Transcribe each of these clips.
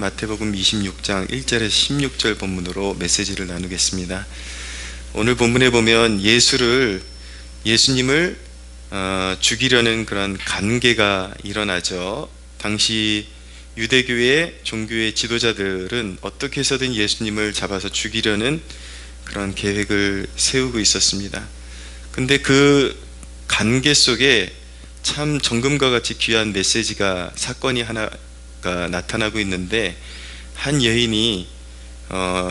마태복음 26장 1절에서 16절 본문으로 메시지를 나누겠습니다. 오늘 본문에 보면 예수님을 죽이려는 그런 간계가 일어나죠. 당시 유대교의 종교의 지도자들은 어떻게 해서든 예수님을 잡아서 죽이려는 그런 계획을 세우고 있었습니다. 근데 그 간계 속에 참 정금과 같이 귀한 메시지가, 사건이 하나가 나타나고 있는데, 한 여인이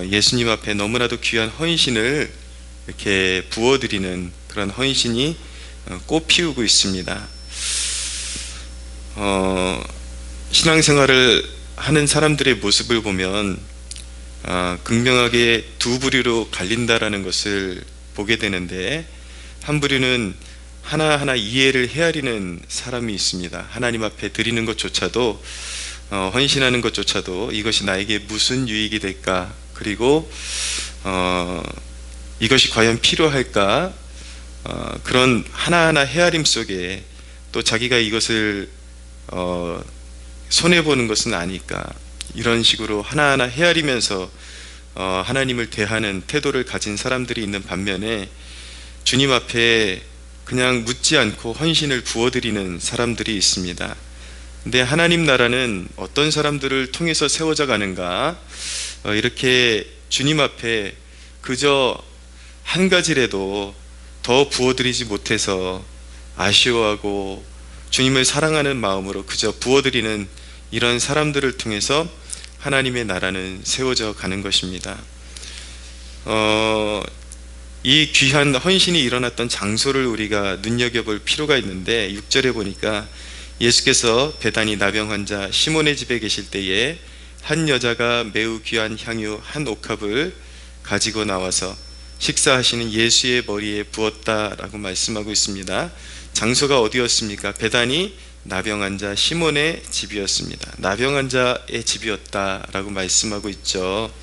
예수님 앞에 너무나도 귀한 헌신을 이렇게 부어드리는 그런 헌신이 꽃피우고 있습니다. 신앙생활을 하는 사람들의 모습을 보면 극명하게 두 부류로 갈린다라는 것을 보게 되는데, 한 부류는 하나하나 이해를 헤아리는 사람이 있습니다. 하나님 앞에 드리는 것조차도, 헌신하는 것조차도 이것이 나에게 무슨 유익이 될까, 그리고 이것이 과연 필요할까, 그런 하나하나 헤아림 속에 또 자기가 이것을 손해보는 것은 아닐까, 이런 식으로 하나하나 헤아리면서 하나님을 대하는 태도를 가진 사람들이 있는 반면에, 주님 앞에 그냥 묻지 않고 헌신을 부어드리는 사람들이 있습니다. 근데 하나님 나라는 어떤 사람들을 통해서 세워져 가는가, 이렇게 주님 앞에 그저 한 가지라도 더 부어드리지 못해서 아쉬워하고 주님을 사랑하는 마음으로 그저 부어드리는 이런 사람들을 통해서 하나님의 나라는 세워져 가는 것입니다. 이 귀한 헌신이 일어났던 장소를 우리가 눈여겨볼 필요가 있는데, 6절에 보니까 예수께서 베다니 나병 환자 시몬의 집에 계실 때에 한 여자가 매우 귀한 향유 한 옥합을 가지고 나와서 식사하시는 예수의 머리에 부었다라고 말씀하고 있습니다. 장소가 어디였습니까? 베다니 나병 환자 시몬의 집이었습니다. 나병 환자의 집이었다라고 말씀하고 있죠.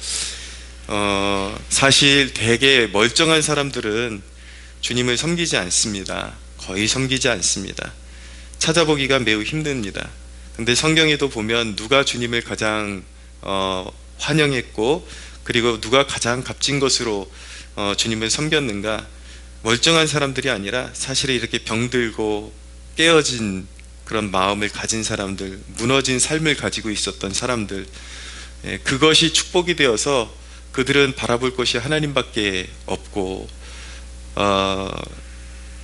사실 되게 멀쩡한 사람들은 주님을 섬기지 않습니다. 거의 섬기지 않습니다. 찾아보기가 매우 힘듭니다. 근데 성경에도 보면 누가 주님을 가장 환영했고, 그리고 누가 가장 값진 것으로 주님을 섬겼는가? 멀쩡한 사람들이 아니라 사실은 이렇게 병들고 깨어진 그런 마음을 가진 사람들, 무너진 삶을 가지고 있었던 사람들, 그것이 축복이 되어서 그들은 바라볼 것이 하나님밖에 없고,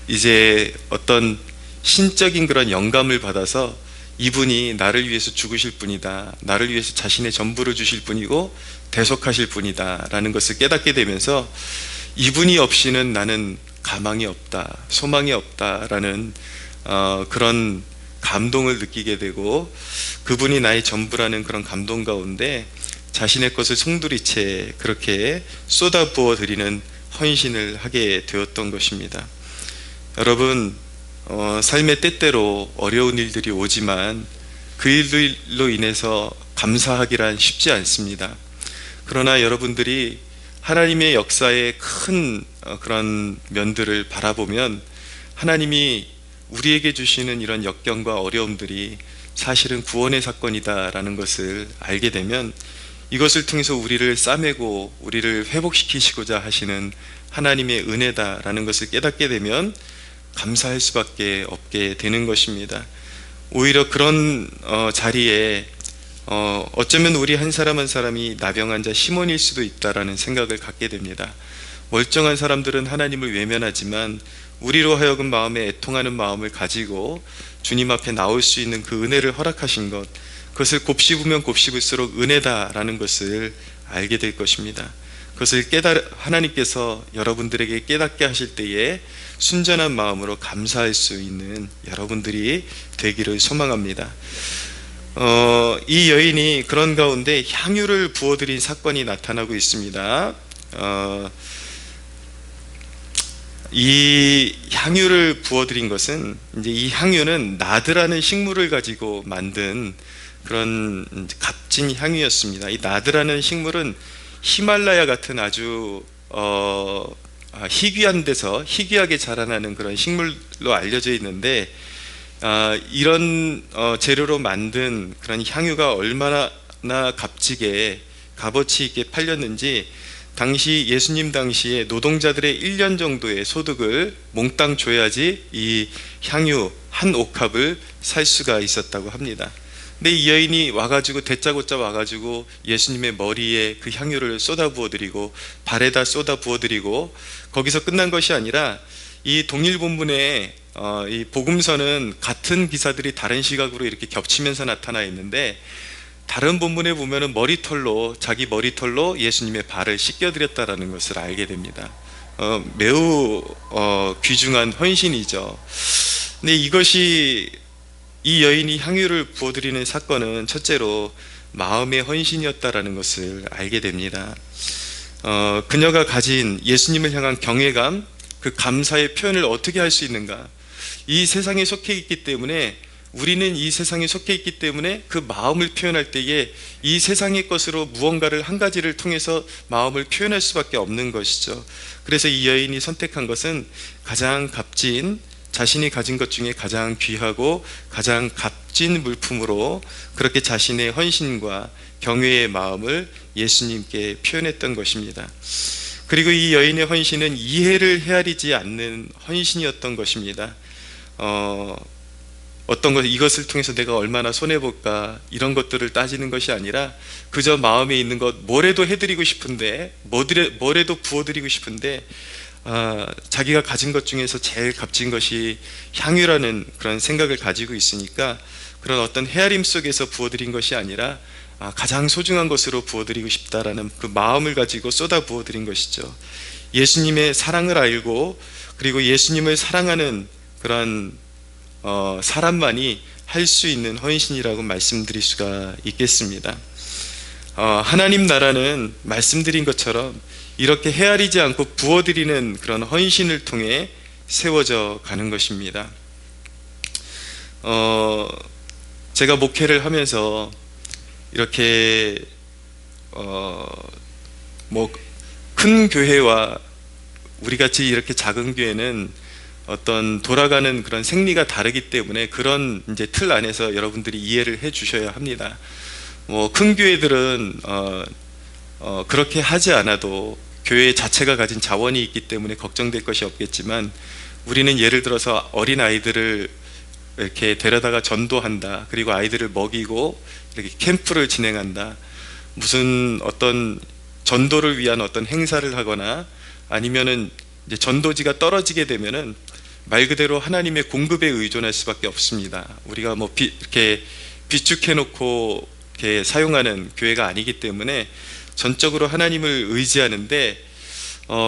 이제 어떤 신적인 그런 영감을 받아서 이분이 나를 위해서 죽으실 분이다, 나를 위해서 자신의 전부를 주실 분이고 대속하실 분이다 라는 것을 깨닫게 되면서, 이분이 없이는 나는 가망이 없다, 소망이 없다 라는 그런 감동을 느끼게 되고, 그분이 나의 전부라는 그런 감동 가운데 자신의 것을 송두리째 그렇게 쏟아부어 드리는 헌신을 하게 되었던 것입니다. 여러분, 삶의 때때로 어려운 일들이 오지만 그 일들로 인해서 감사하기란 쉽지 않습니다. 그러나 여러분들이 하나님의 역사의 큰 그런 면들을 바라보면, 하나님이 우리에게 주시는 이런 역경과 어려움들이 사실은 구원의 사건이다라는 것을 알게 되면, 이것을 통해서 우리를 싸매고 우리를 회복시키시고자 하시는 하나님의 은혜다라는 것을 깨닫게 되면 감사할 수밖에 없게 되는 것입니다. 오히려 그런 자리에 어쩌면 우리 한 사람 한 사람이 나병 환자 시몬일 수도 있다라는 생각을 갖게 됩니다. 멀쩡한 사람들은 하나님을 외면하지만 우리로 하여금 마음에 애통하는 마음을 가지고 주님 앞에 나올 수 있는 그 은혜를 허락하신 것, 그것을 곱씹으면 곱씹을수록 은혜다라는 것을 알게 될 것입니다. 그것을 하나님께서 여러분들에게 깨닫게 하실 때에 순전한 마음으로 감사할 수 있는 여러분들이 되기를 소망합니다. 이 여인이 그런 가운데 향유를 부어드린 사건이 나타나고 있습니다. 이 향유를 부어드린 것은, 이제 이 향유는 나드라는 식물을 가지고 만든 그런 값진 향유였습니다. 이 나드라는 식물은 히말라야 같은 아주 희귀한 데서 희귀하게 자라나는 그런 식물로 알려져 있는데, 이런 재료로 만든 그런 향유가 얼마나 값지게 값어치 있게 팔렸는지 당시 예수님 당시에 노동자들의 1년 정도의 소득을 몽땅 줘야지 이 향유 한 옥합을 살 수가 있었다고 합니다. 근데 이 여인이 와가지고 대짜고짜 와가지고 예수님의 머리에 그 향유를 쏟아 부어드리고 발에다 쏟아 부어드리고 거기서 끝난 것이 아니라 이 동일 본문에 이 복음서는 같은 기사들이 다른 시각으로 이렇게 겹치면서 나타나 있는데 다른 본문에 보면은 자기 머리털로 예수님의 발을 씻겨드렸다라는 것을 알게 됩니다. 매우 귀중한 헌신이죠. 근데 이 여인이 향유를 부어드리는 사건은 첫째로 마음의 헌신이었다라는 것을 알게 됩니다. 그녀가 가진 예수님을 향한 경외감, 그 감사의 표현을 어떻게 할 수 있는가? 이 세상에 속해 있기 때문에 우리는 이 세상에 속해 있기 때문에 그 마음을 표현할 때에 이 세상의 것으로 무언가를 한 가지를 통해서 마음을 표현할 수밖에 없는 것이죠. 그래서 이 여인이 선택한 것은 가장 값진, 자신이 가진 것 중에 가장 귀하고 가장 값진 물품으로 그렇게 자신의 헌신과 경외의 마음을 예수님께 표현했던 것입니다. 그리고 이 여인의 헌신은 이해를 헤아리지 않는 헌신이었던 것입니다. 이것을 통해서 내가 얼마나 손해볼까 이런 것들을 따지는 것이 아니라 그저 마음에 있는 것 뭐래도 해드리고 싶은데 뭐래도 부어드리고 싶은데 자기가 가진 것 중에서 제일 값진 것이 향유라는 그런 생각을 가지고 있으니까 그런 어떤 헤아림 속에서 부어드린 것이 아니라 가장 소중한 것으로 부어드리고 싶다라는 그 마음을 가지고 쏟아 부어드린 것이죠. 예수님의 사랑을 알고 그리고 예수님을 사랑하는 그런 사람만이 할 수 있는 헌신이라고 말씀드릴 수가 있겠습니다. 하나님 나라는 말씀드린 것처럼 이렇게 헤아리지 않고 부어드리는 그런 헌신을 통해 세워져 가는 것입니다. 제가 목회를 하면서 이렇게 큰 교회와 우리같이 이렇게 작은 교회는 어떤 돌아가는 그런 생리가 다르기 때문에 그런 이제 틀 안에서 여러분들이 이해를 해 주셔야 합니다. 큰 교회들은 그렇게 하지 않아도 교회 자체가 가진 자원이 있기 때문에 걱정될 것이 없겠지만 우리는 예를 들어서 어린 아이들을 이렇게 데려다가 전도한다. 그리고 아이들을 먹이고 이렇게 캠프를 진행한다. 무슨 어떤 전도를 위한 어떤 행사를 하거나 아니면은 이제 전도지가 떨어지게 되면은 말 그대로 하나님의 공급에 의존할 수밖에 없습니다. 우리가 이렇게 비축해 놓고 이렇게 사용하는 교회가 아니기 때문에 전적으로 하나님을 의지하는데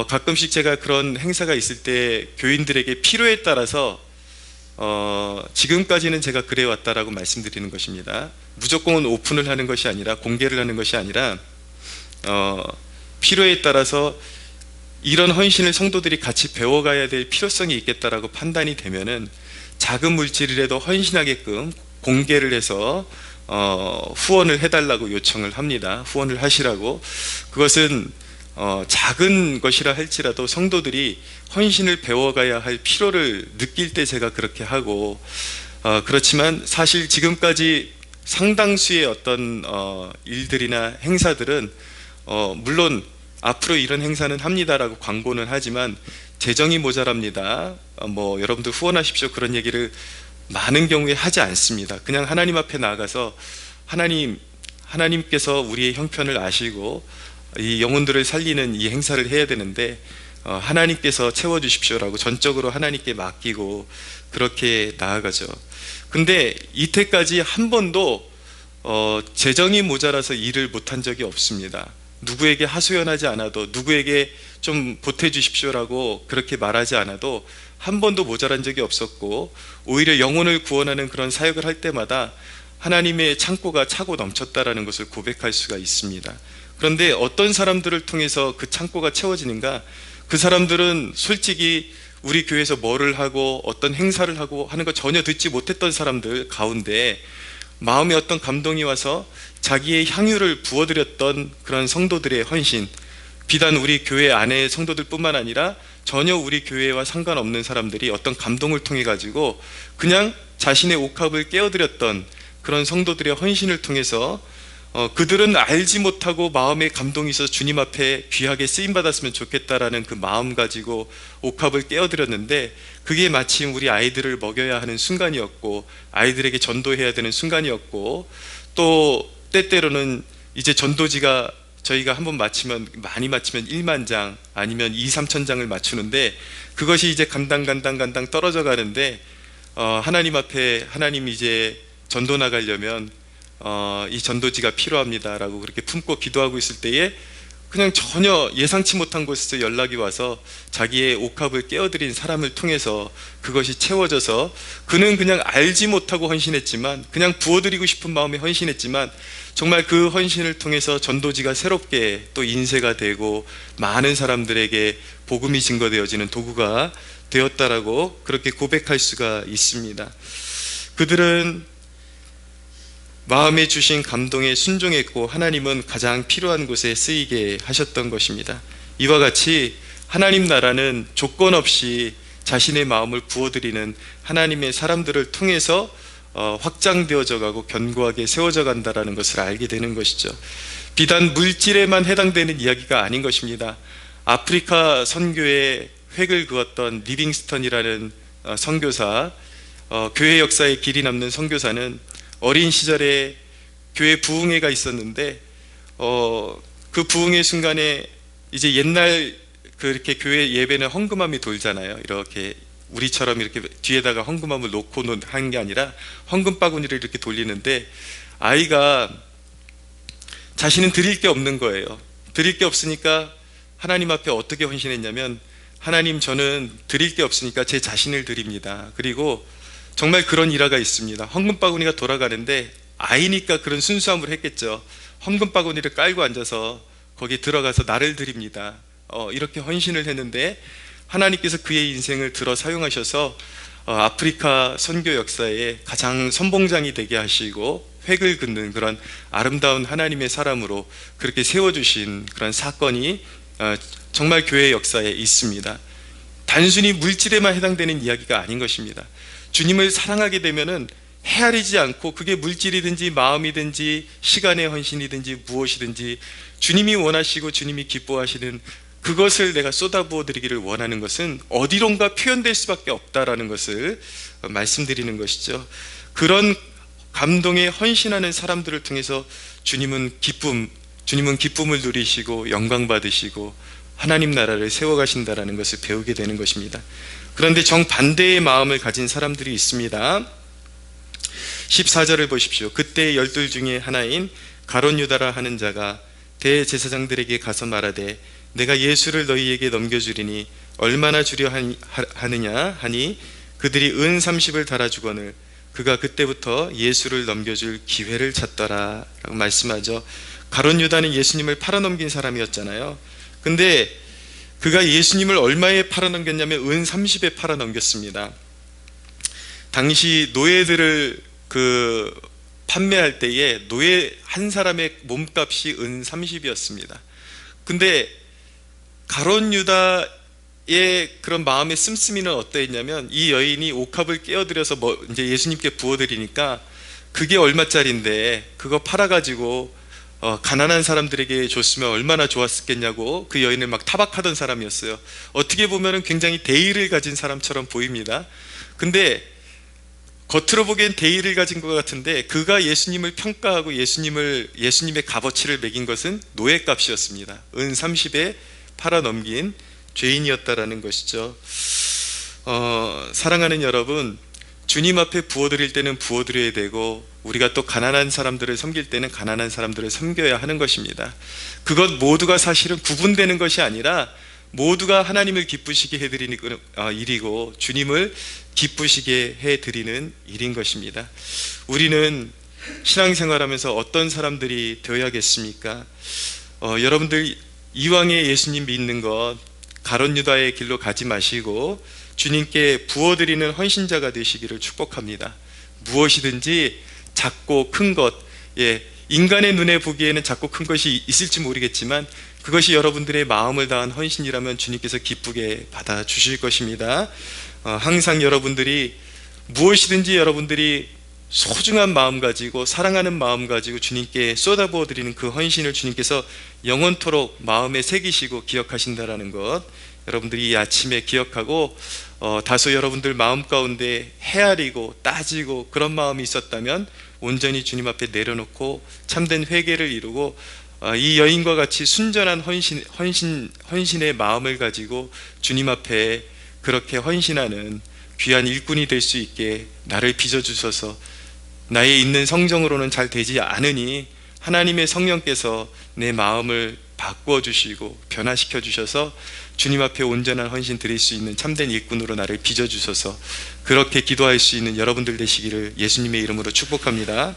가끔씩 제가 그런 행사가 있을 때 교인들에게 필요에 따라서 지금까지는 제가 그래 왔다라고 말씀드리는 것입니다. 무조건 오픈을 하는 것이 아니라 공개를 하는 것이 아니라 필요에 따라서 이런 헌신을 성도들이 같이 배워가야 될 필요성이 있겠다라고 판단이 되면은 작은 물질이라도 헌신하게끔 공개를 해서 후원을 해달라고 요청을 합니다. 후원을 하시라고. 그것은 작은 것이라 할지라도 성도들이 헌신을 배워가야 할 필요를 느낄 때 제가 그렇게 하고 그렇지만 사실 지금까지 상당수의 어떤 일들이나 행사들은 물론 앞으로 이런 행사는 합니다라고 광고는 하지만 재정이 모자랍니다. 여러분들 후원하십시오. 그런 얘기를 많은 경우에 하지 않습니다. 그냥 하나님 앞에 나아가서 하나님께서 우리의 형편을 아시고 이 영혼들을 살리는 이 행사를 해야 되는데 하나님께서 채워주십시오라고 전적으로 하나님께 맡기고 그렇게 나아가죠. 근데 이때까지 한 번도 재정이 모자라서 일을 못한 적이 없습니다. 누구에게 하소연하지 않아도 누구에게 좀 보태주십시오라고 그렇게 말하지 않아도 한 번도 모자란 적이 없었고 오히려 영혼을 구원하는 그런 사역을 할 때마다 하나님의 창고가 차고 넘쳤다라는 것을 고백할 수가 있습니다. 그런데 어떤 사람들을 통해서 그 창고가 채워지는가? 그 사람들은 솔직히 우리 교회에서 뭐를 하고 어떤 행사를 하고 하는 거 전혀 듣지 못했던 사람들 가운데 마음에 어떤 감동이 와서 자기의 향유를 부어드렸던 그런 성도들의 헌신, 비단 우리 교회 안의 성도들 뿐만 아니라 전혀 우리 교회와 상관없는 사람들이 어떤 감동을 통해 가지고 그냥 자신의 옥합을 깨어드렸던 그런 성도들의 헌신을 통해서 그들은 알지 못하고 마음에 감동이 있어서 주님 앞에 귀하게 쓰임받았으면 좋겠다라는 그 마음 가지고 옥합을 깨어드렸는데, 그게 마침 우리 아이들을 먹여야 하는 순간이었고 아이들에게 전도해야 되는 순간이었고, 또 때때로는 이제 전도지가 저희가 한번 많이 맞추면 1만 장 아니면 2, 3천 장을 맞추는데, 그것이 이제 간당 떨어져 가는데, 하나님 앞에 하나님 이제 전도 나가려면 이 전도지가 필요합니다라고 그렇게 품고 기도하고 있을 때에 그냥 전혀 예상치 못한 곳에서 연락이 와서 자기의 옥합을 깨어드린 사람을 통해서 그것이 채워져서, 그는 그냥 알지 못하고 헌신했지만, 그냥 부어드리고 싶은 마음에 헌신했지만, 정말 그 헌신을 통해서 전도지가 새롭게 또 인쇄가 되고 많은 사람들에게 복음이 증거되어지는 도구가 되었다라고 그렇게 고백할 수가 있습니다. 그들은 마음에 주신 감동에 순종했고 하나님은 가장 필요한 곳에 쓰이게 하셨던 것입니다. 이와 같이 하나님 나라는 조건 없이 자신의 마음을 부어드리는 하나님의 사람들을 통해서 확장되어져 가고 견고하게 세워져 간다는 것을 알게 되는 것이죠. 비단 물질에만 해당되는 이야기가 아닌 것입니다. 아프리카 선교에 획을 그었던 리빙스턴이라는 선교사, 교회 역사에 길이 남는 선교사는 어린 시절에 교회 부흥회가 있었는데, 그 부흥회 순간에 이제 옛날 그렇게 교회 예배는 헌금함이 돌잖아요. 이렇게 우리처럼 이렇게 뒤에다가 헌금함을 놓고 한 게 아니라 헌금 바구니를 이렇게 돌리는데, 아이가 자신은 드릴 게 없는 거예요. 드릴 게 없으니까 하나님 앞에 어떻게 헌신했냐면, 하나님, 저는 드릴 게 없으니까 제 자신을 드립니다. 그리고 정말 그런 일화가 있습니다. 헌금 바구니가 돌아가는데 아이니까 그런 순수함을 했겠죠. 헌금 바구니를 깔고 앉아서 거기 들어가서 나를 드립니다. 이렇게 헌신을 했는데 하나님께서 그의 인생을 들어 사용하셔서 아프리카 선교 역사에 가장 선봉장이 되게 하시고 획을 긋는 그런 아름다운 하나님의 사람으로 그렇게 세워주신 그런 사건이 정말 교회 역사에 있습니다. 단순히 물질에만 해당되는 이야기가 아닌 것입니다. 주님을 사랑하게 되면은 헤아리지 않고, 그게 물질이든지 마음이든지 시간의 헌신이든지 무엇이든지 주님이 원하시고 주님이 기뻐하시는 그것을 내가 쏟아부어 드리기를 원하는 것은 어디론가 표현될 수밖에 없다라는 것을 말씀드리는 것이죠. 그런 감동에 헌신하는 사람들을 통해서 주님은 기쁨을 누리시고 영광 받으시고 하나님 나라를 세워가신다라는 것을 배우게 되는 것입니다. 그런데 정반대의 마음을 가진 사람들이 있습니다. 14절을 보십시오. 그때 12 중에 하나인 가룟 유다라 하는 자가 대제사장들에게 가서 말하되, 내가 예수를 너희에게 넘겨주리니 얼마나 주려 하느냐 하니, 그들이 은 30을 달아주거늘 그가 그때부터 예수를 넘겨줄 기회를 찾더라 라고 말씀하죠. 가룟 유다는 예수님을 팔아넘긴 사람이었잖아요. 근데 그가 예수님을 얼마에 팔아넘겼냐면 은 30에 팔아넘겼습니다. 당시 노예들을 판매할 때에 노예 한 사람의 몸값이 은 30이었습니다. 근데 가룟 유다의 그런 마음의 씀씀이는 어떠했냐면, 이 여인이 옥합을 깨어들여서 이제 예수님께 부어드리니까 그게 얼마짜리인데 그거 팔아가지고 가난한 사람들에게 줬으면 얼마나 좋았겠냐고 그 여인을 막 타박하던 사람이었어요. 어떻게 보면 굉장히 대의를 가진 사람처럼 보입니다. 근데 겉으로 보기엔 대의를 가진 것 같은데, 그가 예수님을 평가하고 예수님의 값어치를 매긴 것은 노예값이었습니다. 은 30에 팔아넘긴 죄인이었다라는 것이죠. 사랑하는 여러분, 주님 앞에 부어드릴 때는 부어드려야 되고, 우리가 또 가난한 사람들을 섬길 때는 가난한 사람들을 섬겨야 하는 것입니다. 그것 모두가 사실은 구분되는 것이 아니라 모두가 하나님을 기쁘시게 해드리는 일이고 주님을 기쁘시게 해드리는 일인 것입니다. 우리는 신앙생활하면서 어떤 사람들이 되어야겠습니까? 여러분들 이왕에 예수님 믿는 것 가룟 유다의 길로 가지 마시고 주님께 부어드리는 헌신자가 되시기를 축복합니다. 무엇이든지 작고 큰 것, 인간의 눈에 보기에는 작고 큰 것이 있을지 모르겠지만 그것이 여러분들의 마음을 다한 헌신이라면 주님께서 기쁘게 받아주실 것입니다. 항상 여러분들이 무엇이든지 여러분들이 소중한 마음 가지고 사랑하는 마음 가지고 주님께 쏟아부어 드리는 그 헌신을 주님께서 영원토록 마음에 새기시고 기억하신다라는 것, 여러분들이 이 아침에 기억하고 다소 여러분들 마음 가운데 헤아리고 따지고 그런 마음이 있었다면 온전히 주님 앞에 내려놓고 참된 회개를 이루고 이 여인과 같이 순전한 헌신의 마음을 가지고 주님 앞에 그렇게 헌신하는 귀한 일꾼이 될 수 있게 나를 빚어주셔서, 나의 있는 성정으로는 잘 되지 않으니 하나님의 성령께서 내 마음을 바꾸어 주시고 변화시켜 주셔서 주님 앞에 온전한 헌신 드릴 수 있는 참된 일꾼으로 나를 빚어 주셔서 그렇게 기도할 수 있는 여러분들 되시기를 예수님의 이름으로 축복합니다.